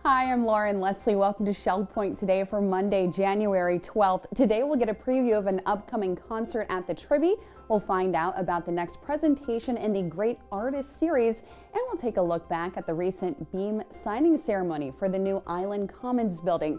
Hi, I'm Lauren Leslie. Welcome to Shell Point today for Monday, January 12th. Today we'll get a preview of an upcoming concert at the Tribby. We'll find out about the next presentation in the Great Artists Series, and we'll take a look back at the recent Beam signing ceremony for the new Island Commons building.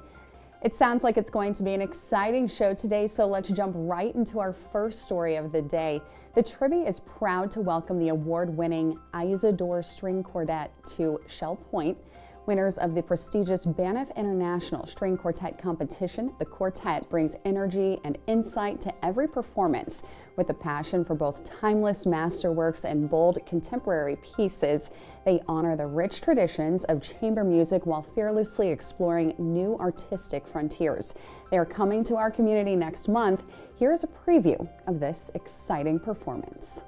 It sounds like it's going to be an exciting show today, so let's jump right into our first story of the day. The Tribby is proud to welcome the award-winning Isadore String Quartet to Shell Point. Winners of the prestigious Banff International String Quartet competition, the quartet brings energy and insight to every performance. With a passion for both timeless masterworks and bold contemporary pieces, they honor the rich traditions of chamber music while fearlessly exploring new artistic frontiers. They are coming to our community next month. Here's a preview of this exciting performance.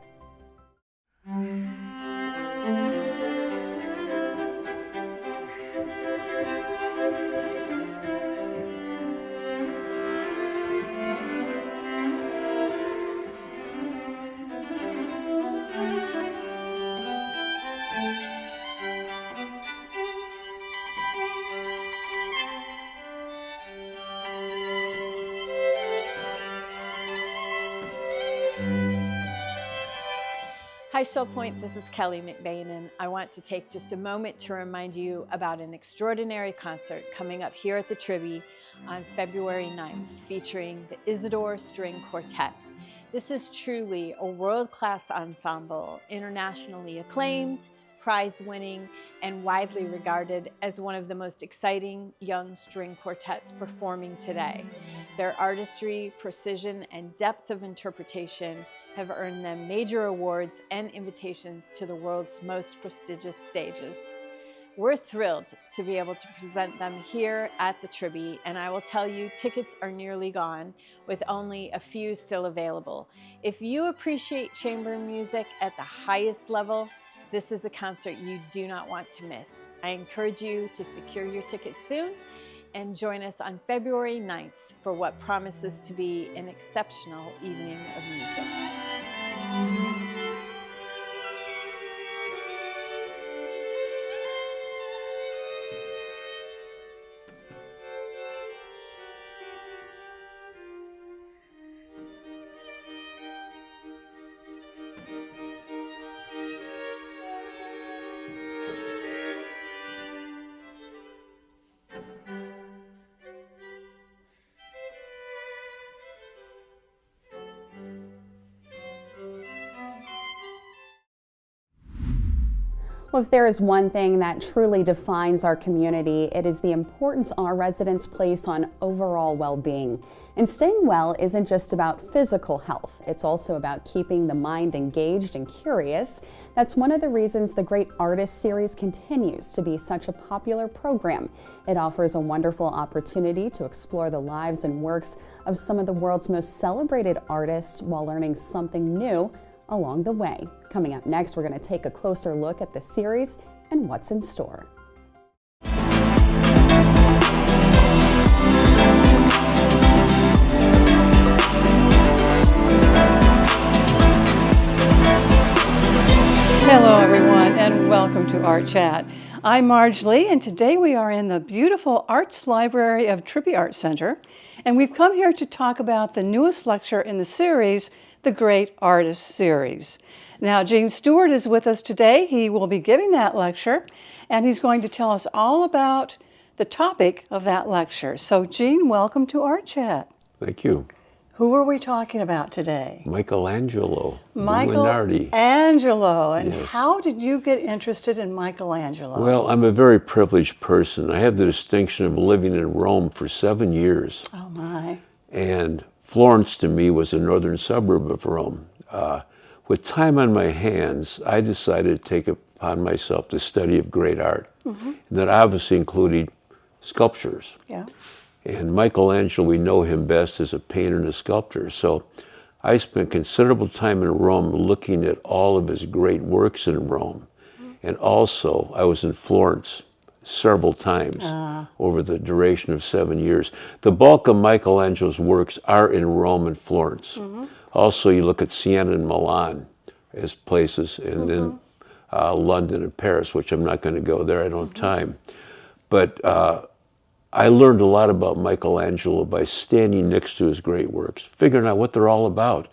Hi Shell Point, this is Kelly McBain, and I want to take just a moment to remind you about an extraordinary concert coming up here at the Tribby on February 9th, featuring the Isadore String Quartet. This is truly a world-class ensemble, internationally acclaimed, prize-winning, and widely regarded as one of the most exciting young string quartets performing today. Their artistry, precision, and depth of interpretation have earned them major awards and invitations to the world's most prestigious stages. We're thrilled to be able to present them here at the Tribby, and I will tell you, tickets are nearly gone, with only a few still available. If you appreciate chamber music at the highest level, this is a concert you do not want to miss. I encourage you to secure your tickets soon and join us on February 9th for what promises to be an exceptional evening of music. Well, if there is one thing that truly defines our community, it is the importance our residents place on overall well-being. And staying well isn't just about physical health. It's also about keeping the mind engaged and curious. That's one of the reasons the Great Artists Series continues to be such a popular program. It offers a wonderful opportunity to explore the lives and works of some of the world's most celebrated artists while learning something new along the way. Coming up next, we're going to take a closer look at the series and what's in store. Hello everyone, and welcome to Art Chat. I'm Marge Lee, and today we are in the beautiful Arts Library of Tribby Art Center, and we've come here to talk about the newest lecture in the series, the Great Artists Series. Now, Gene Stewart is with us today. He will be giving that lecture, and he's going to tell us all about the topic of that lecture. So, Gene, welcome to Art Chat. Thank you. Who are we talking about today? Michelangelo. Michelangelo. And yes. How did you get interested in Michelangelo? Well, I'm a very privileged person. I have the distinction of living in Rome for 7 years. Oh, my. And Florence, to me, was a northern suburb of Rome. With time on my hands, I decided to take upon myself the study of great art. Mm-hmm. And that obviously included sculptures. Yeah. And Michelangelo, we know him best as a painter and a sculptor. So I spent considerable time in Rome looking at all of his great works in Rome. Mm-hmm. And also, I was in Florence several times over the duration of 7 years. The bulk of Michelangelo's works are in Rome and Florence. Mm-hmm. Also, you look at Siena and Milan as places, and then London and Paris, which I'm not going to go there, I don't have time. But I learned a lot about Michelangelo by standing next to his great works, figuring out what they're all about,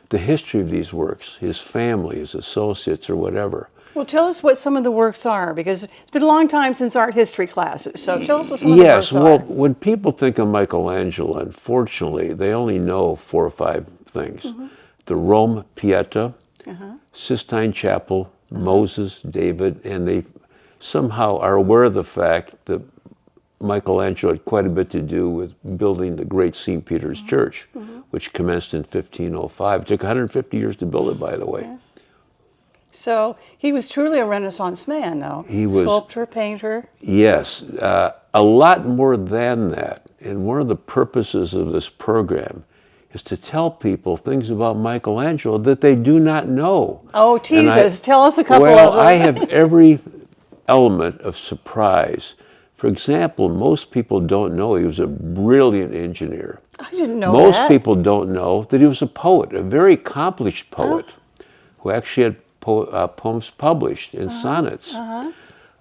the history of these works, his family, his associates, or whatever. Well, tell us what some of the works are, because it's been a long time since art history classes. So tell us what some of the works are. Yes, well, when people think of Michelangelo, unfortunately, they only know 4 or 5 things. The Rome Pieta, Sistine Chapel, Moses, David, and they somehow are aware of the fact that Michelangelo had quite a bit to do with building the great St. Peter's Church, which commenced in 1505. It took 150 years to build it, by the way. So he was truly a Renaissance man, though. He was sculptor, painter. Yes, a lot more than that. And one of the purposes of this program is to tell people things about Michelangelo that they do not know. Oh, tease us. Tell us a couple of them. Well, I have every element of surprise. For example, most people don't know he was a brilliant engineer. I didn't know Most that. people don't know that he was a poet, a very accomplished poet, who actually had poems published in sonnets.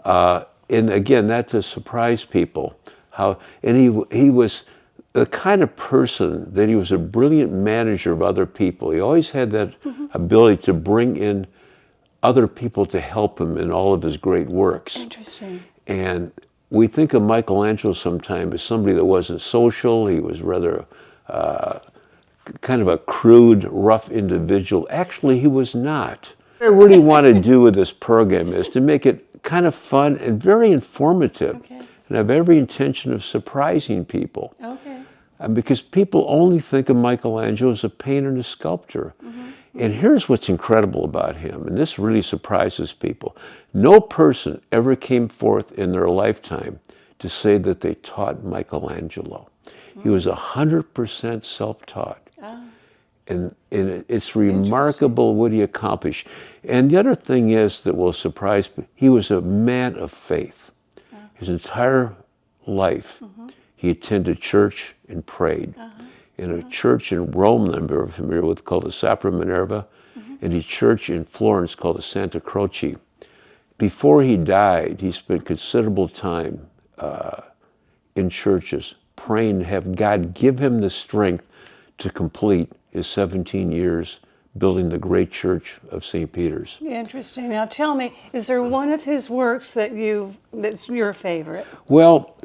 And again, that to surprise people. And he was the kind of person that he was a brilliant manager of other people. He always had that ability to bring in other people to help him in all of his great works. Interesting. And we think of Michelangelo sometimes as somebody that wasn't social. He was rather kind of a crude, rough individual. Actually, he was not. What I really want to do with this program is to make it kind of fun and very informative. And I have every intention of surprising people. Because people only think of Michelangelo as a painter and a sculptor. And here's what's incredible about him, and this really surprises people. No person ever came forth in their lifetime to say that they taught Michelangelo. He was 100% self-taught. And it's remarkable what he accomplished. And the other thing is that will surprise people, he was a man of faith. His entire life, he attended church and prayed. In a church in Rome that I'm very familiar with called the Sacra Minerva, and a church in Florence called the Santa Croce. Before he died, he spent considerable time in churches praying to have God give him the strength to complete his 17 years building the great church of St. Peter's. Interesting. Now tell me, is there one of his works that's your favorite? Well,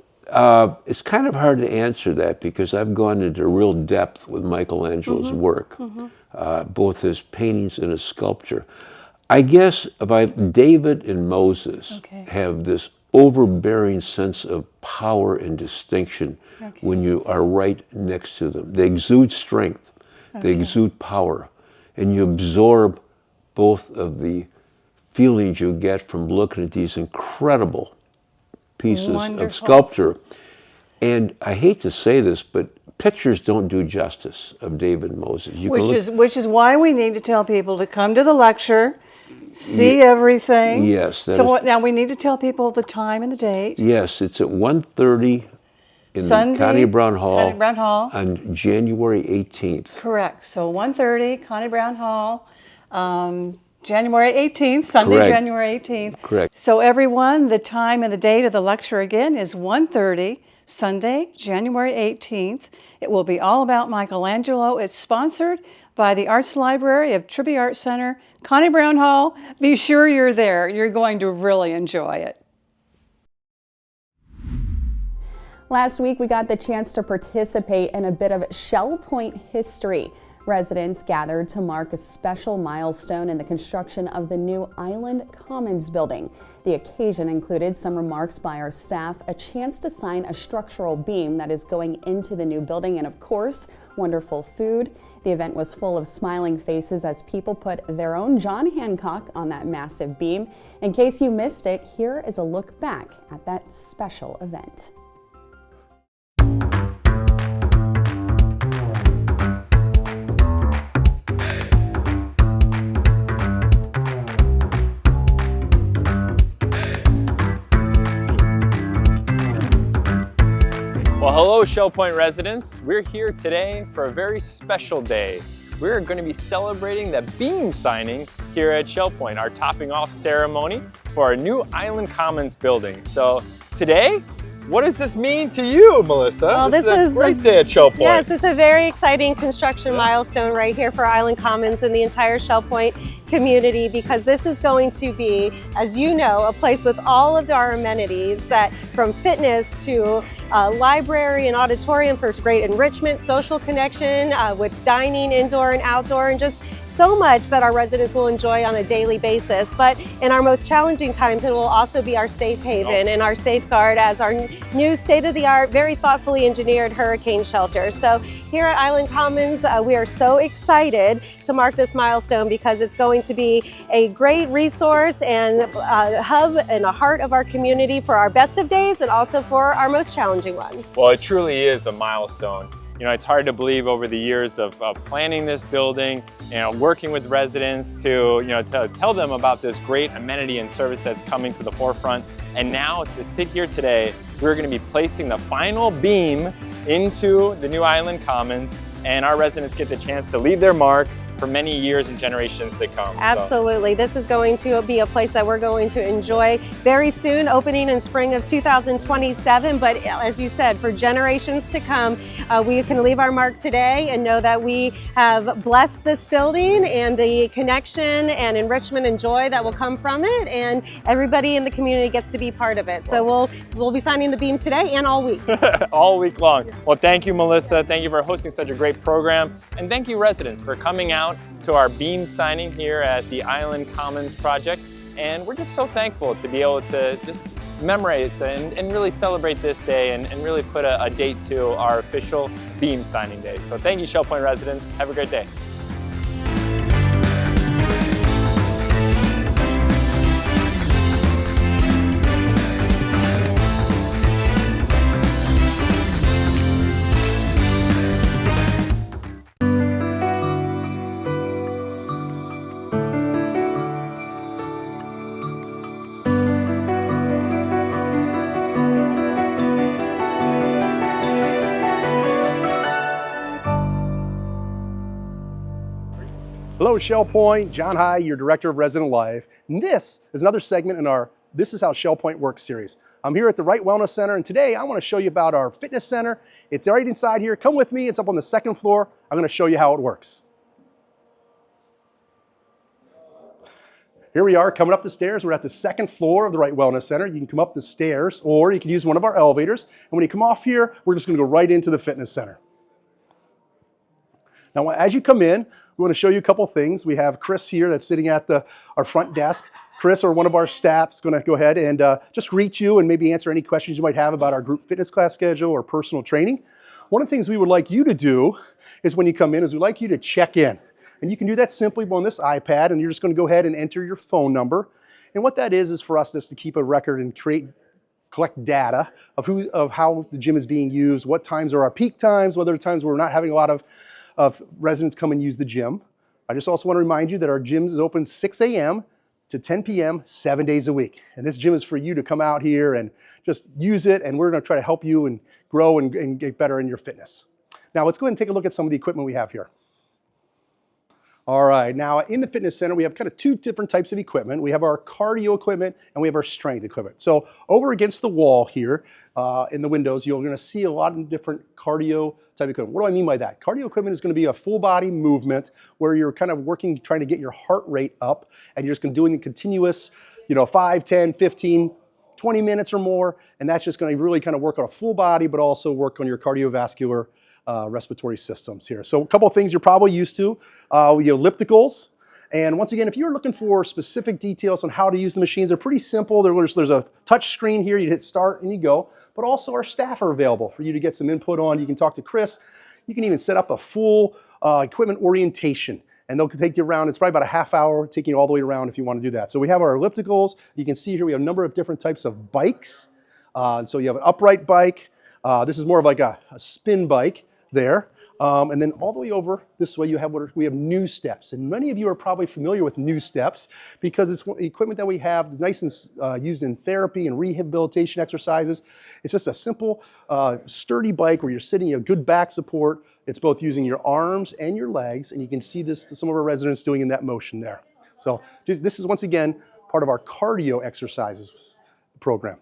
it's kind of hard to answer that because I've gone into real depth with Michelangelo's work, both his paintings and his sculpture. I guess David and Moses have this overbearing sense of power and distinction when you are right next to them. They exude strength, they exude power, and you absorb both of the feelings you get from looking at these incredible pieces of sculpture. And I hate to say this, but pictures don't do justice of David and Moses. Which is why we need to tell people to come to the lecture, see everything. Yes. Now we need to tell people the time and the date. Yes, it's at 1:30 in the Connie Brown Hall on January 18th. Correct. So 1:30, Connie Brown Hall. January 18th, Sunday, Correct. January 18th. Correct. So everyone, the time and the date of the lecture again is 1:30, Sunday, January 18th. It will be all about Michelangelo. It's sponsored by the Arts Library of Tribby Art Center, Connie Brown Hall. Be sure you're there. You're going to really enjoy it. Last week, we got the chance to participate in a bit of Shell Point history. Residents gathered to mark a special milestone in the construction of the new Island Commons building. The occasion included some remarks by our staff, a chance to sign a structural beam that is going into the new building, and of course, wonderful food. The event was full of smiling faces as people put their own John Hancock on that massive beam. In case you missed it, here is a look back at that special event. Well, hello Shell Point residents. We're here today for a very special day. We're going to be celebrating the beam signing here at Shell Point, our topping off ceremony for our new Island Commons building. So today what does this mean to you, Melissa? Well, this is a is great day at Shell Point. Yes, it's a very exciting construction milestone right here for Island Commons and the entire Shell Point community, because this is going to be, as you know, a place with all of our amenities, that from fitness to library and auditorium for great enrichment, social connection, with dining indoor and outdoor, and just so much that our residents will enjoy on a daily basis. But in our most challenging times, it will also be our safe haven and our safeguard as our new state-of-the-art, very thoughtfully engineered hurricane shelter. So here at Island Commons, we are so excited to mark this milestone, because it's going to be a great resource and a hub and a heart of our community for our best of days and also for our most challenging ones. Well, it truly is a milestone. You know, it's hard to believe over the years of planning this building, you know, working with residents to tell them about this great amenity and service that's coming to the forefront. And now to sit here today, we're going to be placing the final beam into the new Island Commons, and our residents get the chance to leave their mark for many years and generations to come. Absolutely. This is going to be a place that we're going to enjoy very soon, opening in spring of 2027. But as you said, for generations to come, we can leave our mark today and know that we have blessed this building and the connection and enrichment and joy that will come from it, and everybody in the community gets to be part of it. So we'll be signing the beam today and all week. All week long. Well, thank you, Melissa. Thank you for hosting such a great program. And thank you, residents, for coming out to our beam signing here at the Island Commons project. And we're just so thankful to be able to just commemorate and really celebrate this day and really put a date to our official beam signing day. So thank you, Shell Point residents. Have a great day. Hello, Shell Point. John High, your Director of Resident Life. And this is another segment in our This Is How Shell Point Works series. I'm here at the Wright Wellness Center, and today I want to show you about our fitness center. It's right inside here. Come with me. It's up on the second floor. I'm going to show you how it works. Here we are coming up the stairs. We're at the second floor of the Wright Wellness Center. You can come up the stairs, or you can use one of our elevators. And when you come off here, we're just going to go right into the fitness center. Now, as you come in, we want to show you a couple things. We have Chris here that's sitting at our front desk. Chris, or one of our staff, is going to go ahead and just greet you and maybe answer any questions you might have about our group fitness class schedule or personal training. One of the things we would like you to do is when you come in is we'd like you to check in. And you can do that simply on this iPad, and you're just going to go ahead and enter your phone number. And what that is for us just to keep a record and collect data of how the gym is being used, what times are our peak times, whether times we're not having a lot of residents come and use the gym. I just also want to remind you that our gym is open 6 a.m. to 10 p.m. 7 days a week. And this gym is for you to come out here and just use it, and we're going to try to help you and grow and get better in your fitness. Now let's go ahead and take a look at some of the equipment we have here. All right, now in the fitness center, we have kind of two different types of equipment. We have our cardio equipment and we have our strength equipment. So over against the wall here in the windows, you're gonna see a lot of different cardio type equipment. What do I mean by that? Cardio equipment is gonna be a full body movement where you're kind of working, trying to get your heart rate up, and you're just gonna do it in continuous, 5, 10, 15, 20 minutes or more. And that's just gonna really kind of work on a full body, but also work on your cardiovascular respiratory systems here. So a couple of things you're probably used to, ellipticals. And once again, if you're looking for specific details on how to use the machines, they're pretty simple. There's a touch screen here. You hit start and you go. But also our staff are available for you to get some input on. You can talk to Chris. You can even set up a full equipment orientation, and they'll take you around. It's probably about a half hour, taking you all the way around if you want to do that. So we have our ellipticals. You can see here we have a number of different types of bikes. So you have an upright bike. This is more of like a spin bike there. And then all the way over this way, we have New Steps. And many of you are probably familiar with New Steps because it's equipment that we have nice and used in therapy and rehabilitation exercises. It's just a simple, sturdy bike where you're sitting, you have good back support. It's both using your arms and your legs. And you can see this, some of our residents doing in that motion there. So this is, once again, part of our cardio exercises program.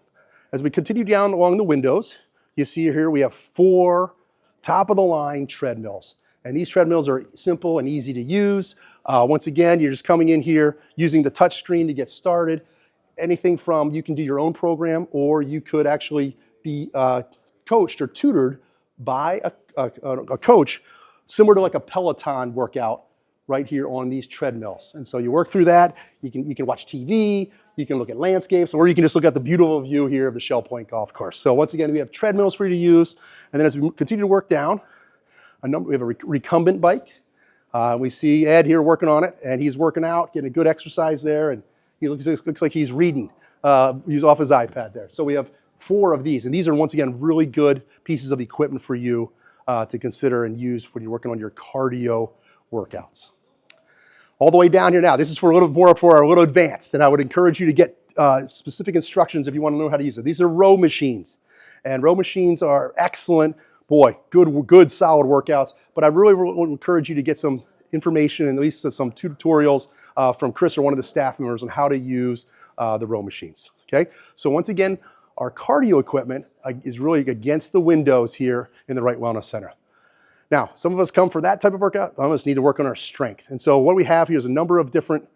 As we continue down along the windows, you see here we have 4 top-of-the-line treadmills. And these treadmills are simple and easy to use. Once again, you're just coming in here using the touch screen to get started. Anything from you can do your own program, or you could actually be coached or tutored by a coach, similar to like a Peloton workout right here on these treadmills. And so you work through that. You can watch TV, you can look at landscapes, or you can just look at the beautiful view here of the Shell Point Golf Course. So once again, we have treadmills for you to use. And then as we continue to work down, we have a recumbent bike. We see Ed here working on it, and he's working out, getting a good exercise there, and he looks like he's reading. He's off his iPad there. So we have 4 of these, and these are once again really good pieces of equipment for you to consider and use when you're working on your cardio workouts. All the way down here now, this is for a little more for a little advanced, and I would encourage you to get specific instructions if you want to know how to use it. These are row machines, and row machines are excellent. Boy, good solid workouts, but I really would encourage you to get some information and at least some tutorials from Chris or one of the staff members on how to use the row machines, okay? So once again, our cardio equipment is really against the windows here in the Wright Wellness Center. Now, some of us come for that type of workout, some of us need to work on our strength. And so what we have here is a number of different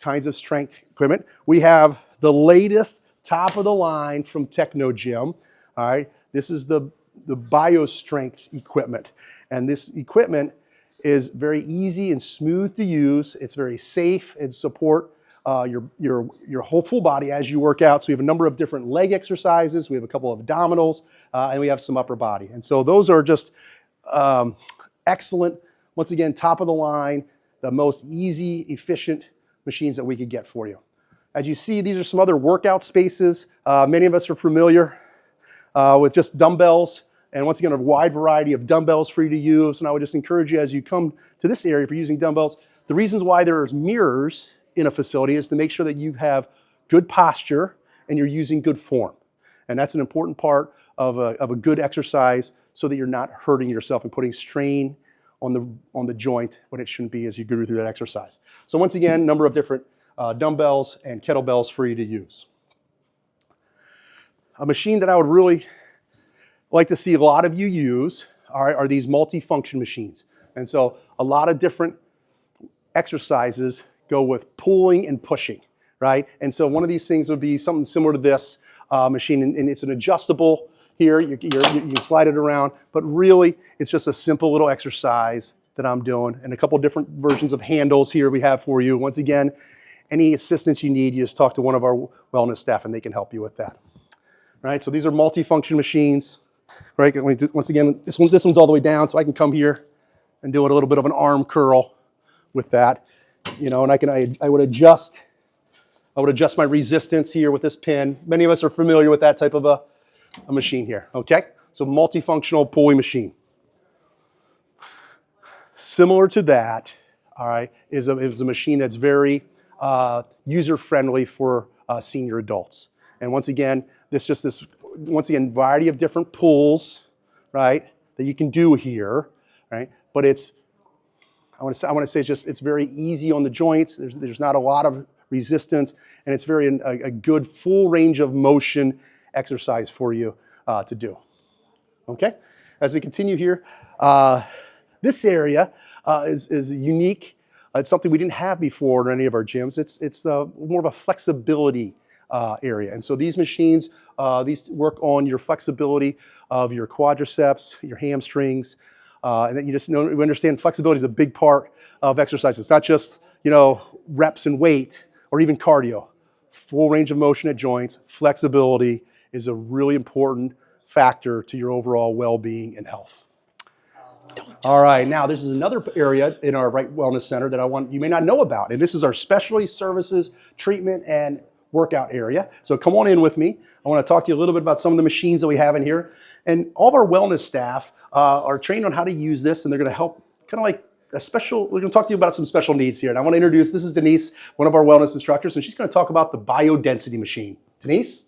kinds of strength equipment. We have the latest top of the line from Technogym, all right? This is the BioStrength equipment. And this equipment is very easy and smooth to use. It's very safe and support your whole full body as you work out. So we have a number of different leg exercises. We have a couple of abdominals, and we have some upper body. And so those are just excellent, once again, top of the line, the most easy, efficient machines that we could get for you. As you see, these are some other workout spaces. Many of us are familiar with just dumbbells, and once again, a wide variety of dumbbells for you to use. And I would just encourage you as you come to this area for using dumbbells, the reasons why there's mirrors in a facility is to make sure that you have good posture and you're using good form. And that's an important part of a good exercise so that you're not hurting yourself and putting strain on the joint when it shouldn't be as you go through that exercise. So once again, a number of different dumbbells and kettlebells for you to use. A machine that I would really like to see a lot of you use are these multifunction machines. And so a lot of different exercises go with pulling and pushing, right? And so one of these things would be something similar to this machine, and it's an adjustable here. You can slide it around, but really it's just a simple little exercise that I'm doing, and a couple different versions of handles here we have for you. Once again, any assistance you need, you just talk to one of our wellness staff and they can help you with that. Right, so these are multifunction machines, right? Once again, this one's all the way down, so I can come here and do a little bit of an arm curl with that, you know, and I would adjust my resistance here with this pin. Many of us are familiar with that type of a machine here, okay? So multifunctional pulley machine. Similar to that, all right, is a machine that's very user-friendly for senior adults. And once again, variety of different pulls, right, that you can do here, right? But I want to say it's very easy on the joints. There's not a lot of resistance, and it's a good full range of motion exercise for you to do. Okay, as we continue here, this area is unique. It's something we didn't have before in any of our gyms. It's more of a flexibility area, and so these machines these work on your flexibility of your quadriceps, your hamstrings, and then you understand flexibility is a big part of exercise. It's not just reps and weight or even cardio. Full range of motion at joints, flexibility is a really important factor to your overall well-being and health. All right, now this is another area in our Wright Wellness Center that you may not know about, and this is our specialty services, treatment, and workout area. So come on in with me. I want to talk to you a little bit about some of the machines that we have in here. And all of our wellness staff are trained on how to use this, and they're going to help kind of like we're going to talk to you about some special needs here. And I want to introduce, this is Denise, one of our wellness instructors, and she's going to talk about the biodensity machine. Denise?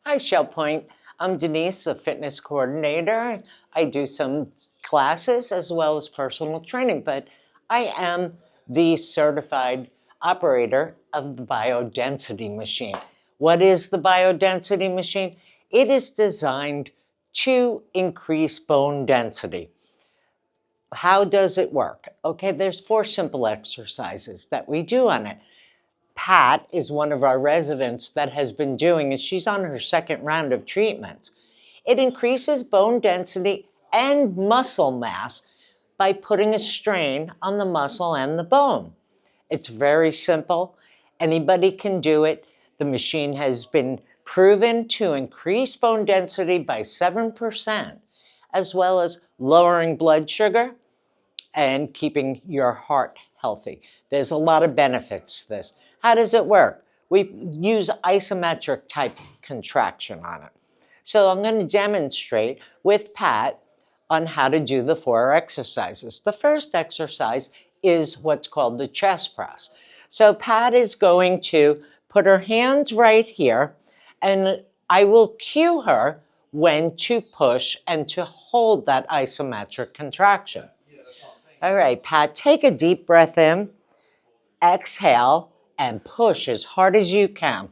Hi, Shell Point. I'm Denise, a fitness coordinator. I do some classes as well as personal training, but I am the certified operator of the biodensity machine. What is the biodensity machine? It is designed to increase bone density. How does it work? Okay, there's 4 simple exercises that we do on it. Pat is one of our residents that has been doing it. She's on her 2nd round of treatments. It increases bone density and muscle mass by putting a strain on the muscle and the bone. It's very simple. Anybody can do it. The machine has been proven to increase bone density by 7%, as well as lowering blood sugar and keeping your heart healthy. There's a lot of benefits to this. How does it work? We use isometric type contraction on it. So I'm going to demonstrate with Pat on how to do the 4 exercises. The first exercise is what's called the chest press. So Pat is going to put her hands right here, and I will cue her when to push and to hold that isometric contraction. All right, Pat, take a deep breath in, exhale, and push as hard as you can.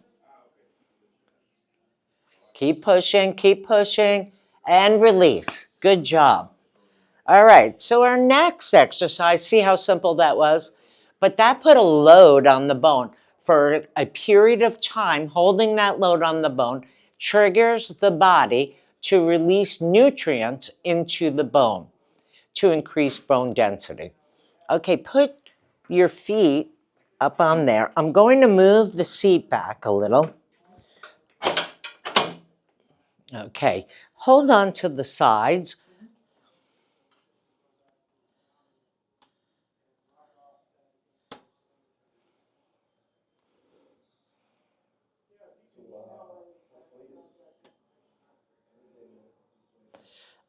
Keep pushing, and release. Good job. All right, so our next exercise, see how simple that was? But that put a load on the bone. For a period of time, holding that load on the bone triggers the body to release nutrients into the bone to increase bone density. Okay, put your feet up on there. I'm going to move the seat back a little. Okay, hold on to the sides.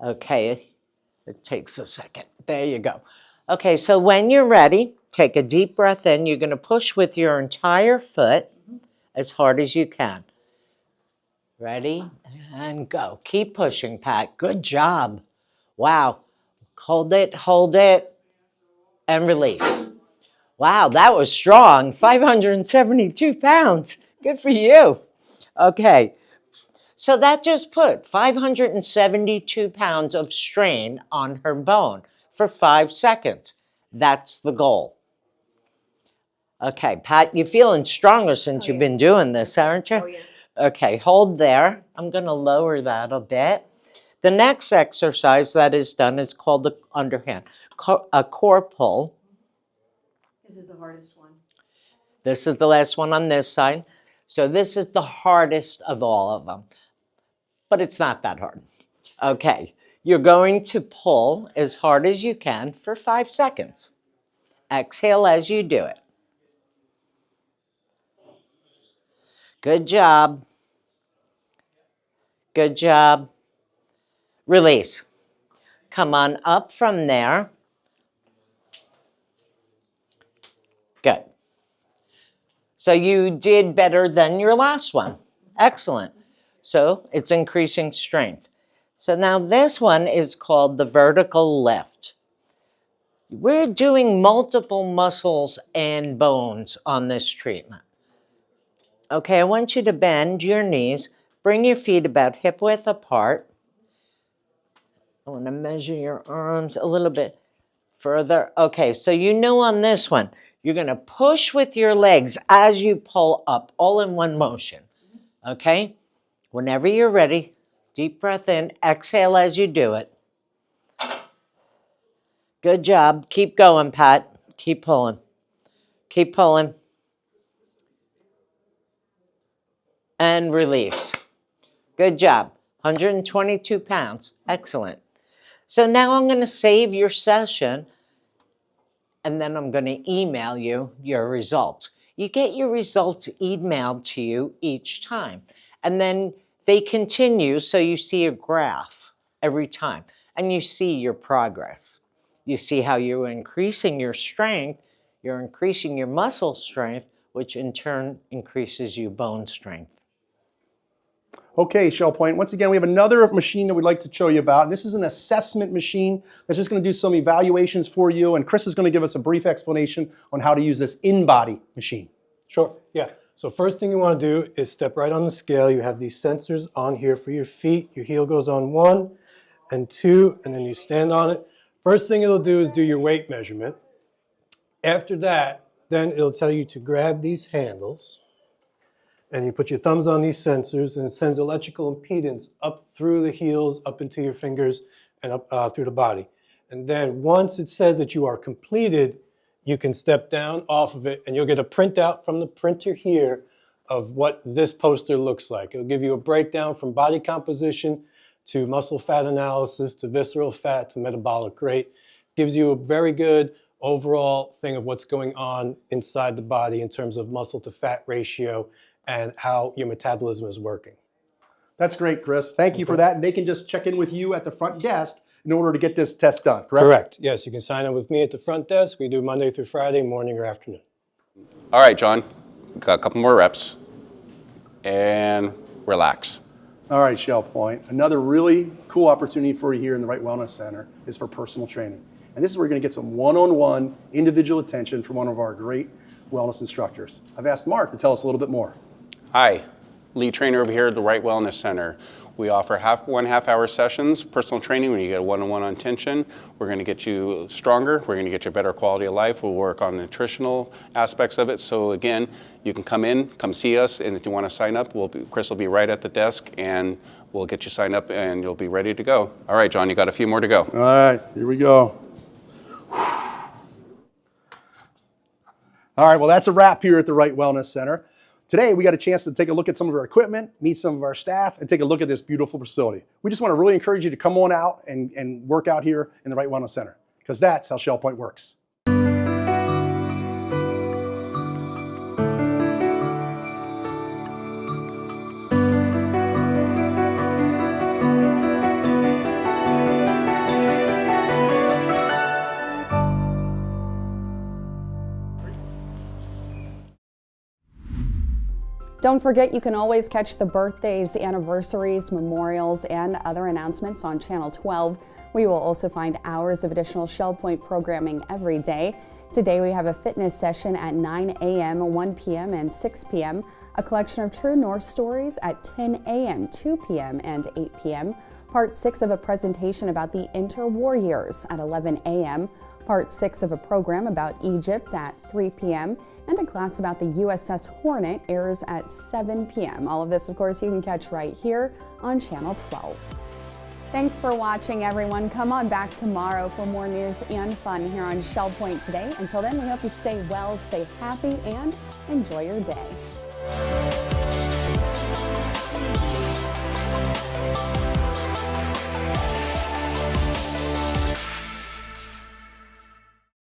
Okay, it takes a second. There you go. Okay, so when you're ready, take a deep breath in. You're going to push with your entire foot as hard as you can. Ready? And go. Keep pushing, Pat. Good job. Wow. Hold it, and release. Wow, that was strong. 572 pounds. Good for you. Okay. So that just put 572 pounds of strain on her bone for 5 seconds. That's the goal. Okay, Pat, you're feeling stronger since you've been doing this, aren't you? Oh, yeah. Okay, hold there. I'm going to lower that a bit. The next exercise that is done is called the underhand, a core pull. This is the hardest one. This is the last one on this side. So this is the hardest of all of them. But it's not that hard. Okay, you're going to pull as hard as you can for 5 seconds. Exhale as you do it. Good job. Good job. Release. Come on up from there. Good. So you did better than your last one. Excellent. So it's increasing strength. So now this one is called the vertical lift. We're doing multiple muscles and bones on this treatment. Okay, I want you to bend your knees. Bring your feet about hip width apart. I want to measure your arms a little bit further. Okay, so you know on this one, you're going to push with your legs as you pull up, all in one motion. Okay? Whenever you're ready, deep breath in, exhale as you do it. Good job. Keep going, Pat. Keep pulling. Keep pulling. And release. Good job. 122 pounds. Excellent. So now I'm going to save your session, and then I'm going to email you your results. You get your results emailed to you each time, and then they continue, so you see a graph every time, and you see your progress. You see how you're increasing your strength, you're increasing your muscle strength, which in turn increases your bone strength. Okay, Shell Point. Once again, we have another machine that we'd like to show you about. This is an assessment machine that's just going to do some evaluations for you, and Chris is going to give us a brief explanation on how to use this in-body machine. Sure, yeah. So first thing you want to do is step right on the scale. You have these sensors on here for your feet. Your heel goes on 1 and 2, and then you stand on it. First thing it'll do is do your weight measurement. After that, then it'll tell you to grab these handles, and you put your thumbs on these sensors, and it sends electrical impedance up through the heels, up into your fingers, and up through the body. And then once it says that you are completed, you can step down off of it, and you'll get a printout from the printer here of what this poster looks like. It'll give you a breakdown from body composition to muscle fat analysis to visceral fat to metabolic rate. Gives you a very good overall thing of what's going on inside the body in terms of muscle to fat ratio and how your metabolism is working. That's great, Chris. Thank you for that. And they can just check in with you at the front desk in order to get this test done, correct? Correct. Yes, you can sign up with me at the front desk. We do Monday through Friday, morning or afternoon. All right, John, got a couple more reps and relax. All right, Shell Point. Another really cool opportunity for you here in the Right Wellness Center is for personal training. And this is where you're going to get some one-on-one individual attention from one of our great wellness instructors. I've asked Mark to tell us a little bit more. Hi, lead trainer over here at the Right Wellness Center. We offer 1.5 hour sessions, personal training when you get a one-on-one attention. We're going to get you stronger. We're going to get you a better quality of life. We'll work on nutritional aspects of it. So again, you can come in, come see us, and if you want to sign up, Chris will be right at the desk, and we'll get you signed up, and you'll be ready to go. All right, John, you got a few more to go. All right, here we go. All right, well, that's a wrap here at the Right Wellness Center. Today, we got a chance to take a look at some of our equipment, meet some of our staff, and take a look at this beautiful facility. We just want to really encourage you to come on out and work out here in the Right Wellness Center, because that's how Shell Point works. Don't forget, you can always catch the birthdays, anniversaries, memorials, and other announcements on Channel 12. We will also find hours of additional Shell Point programming every day. Today we have a fitness session at 9 a.m., 1 p.m., and 6 p.m., a collection of True North stories at 10 a.m., 2 p.m., and 8 p.m., part 6 of a presentation about the interwar years at 11 a.m., part 6 of a program about Egypt at 3 p.m., and a class about the USS Hornet airs at 7 p.m. All of this, of course, you can catch right here on Channel 12. Thanks for watching, everyone. Come on back tomorrow for more news and fun here on Shell Point Today. Until then, we hope you stay well, stay happy, and enjoy your day.